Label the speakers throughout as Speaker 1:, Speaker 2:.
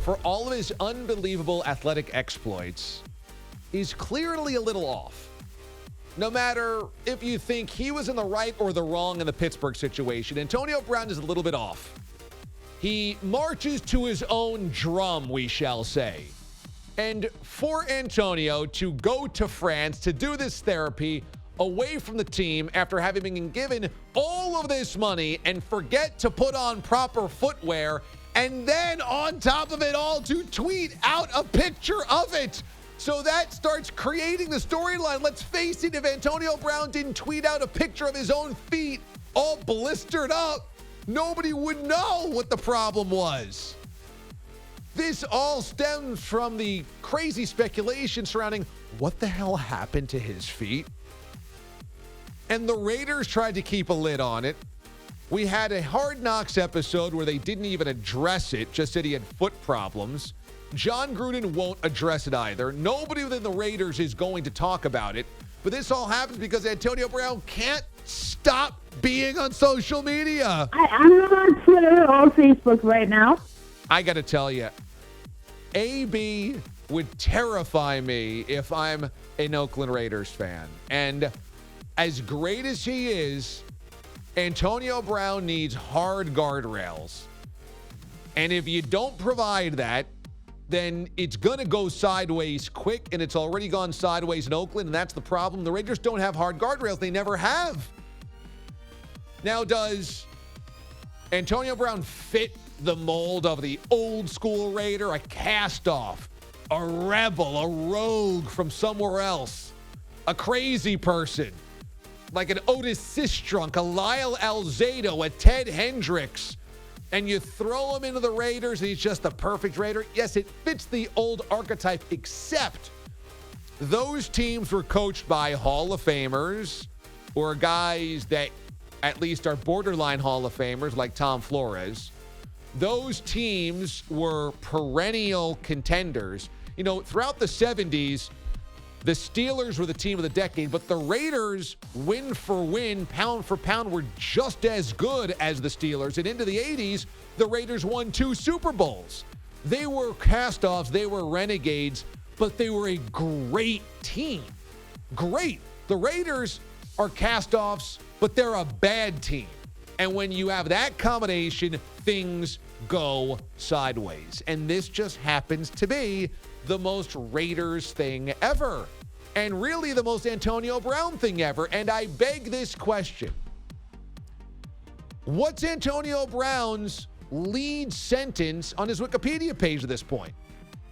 Speaker 1: for all of his unbelievable athletic exploits, is clearly a little off. No matter if you think he was in the right or the wrong in the Pittsburgh situation, Antonio Brown is a little bit off. He marches to his own drum, we shall say. And for Antonio to go to France to do this therapy away from the team after having been given all of this money and forget to put on proper footwear, and then on top of it all to tweet out a picture of it. So that starts creating the storyline. Let's face it, if Antonio Brown didn't tweet out a picture of his own feet all blistered up, nobody would know what the problem was. This all stems from the crazy speculation surrounding what the hell happened to his feet. And the Raiders tried to keep a lid on it. We had a Hard Knocks episode where they didn't even address it, just said he had foot problems. John Gruden won't address it either. Nobody within the Raiders is going to talk about it. But this all happens because Antonio Brown can't stop being on social media.
Speaker 2: I'm not on Twitter or Facebook right now.
Speaker 1: I got to tell you, AB would terrify me if I'm an Oakland Raiders fan. And as great as he is, Antonio Brown needs hard guardrails. And if you don't provide that, then it's going to go sideways quick, and it's already gone sideways in Oakland, and that's the problem. The Raiders don't have hard guardrails. They never have. Now, does Antonio Brown fit the mold of the old school Raider, a cast-off, a rebel, a rogue from somewhere else, a crazy person, like an Otis Sistrunk, a Lyle Alzado, a Ted Hendricks, and you throw him into the Raiders and he's just the perfect Raider? Yes, it fits the old archetype, except those teams were coached by Hall of Famers or guys that at least are borderline Hall of Famers like Tom Flores. Those teams were perennial contenders. You know, throughout the 70s, the Steelers were the team of the decade, but the Raiders, win for win, pound for pound, were just as good as the Steelers. And into the 80s, the Raiders won 2 Super Bowls. They were cast-offs, they were renegades, but they were a great team. Great. The Raiders are cast-offs, but they're a bad team. And when you have that combination, things go sideways. And this just happens to be the most Raiders thing ever. And really the most Antonio Brown thing ever. And I beg this question. What's Antonio Brown's lead sentence on his Wikipedia page at this point?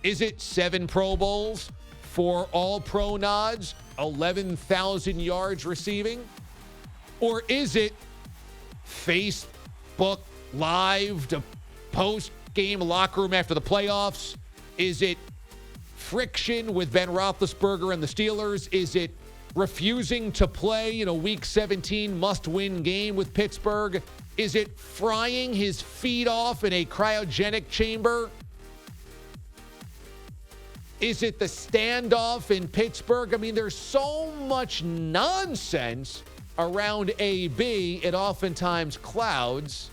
Speaker 1: Is it 7 Pro Bowls, 4 All-Pro nods, 11,000 yards receiving? Or is it Facebook Live to post-game locker room after the playoffs? Is it friction with Ben Roethlisberger and the Steelers? Is it refusing to play in a Week 17 must-win game with Pittsburgh? Is it frying his feet off in a cryogenic chamber? Is it the standoff in Pittsburgh? I mean, there's so much nonsense around AB, it oftentimes clouds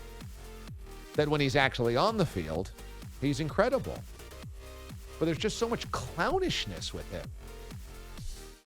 Speaker 1: that when he's actually on the field, he's incredible. But there's just so much clownishness with him.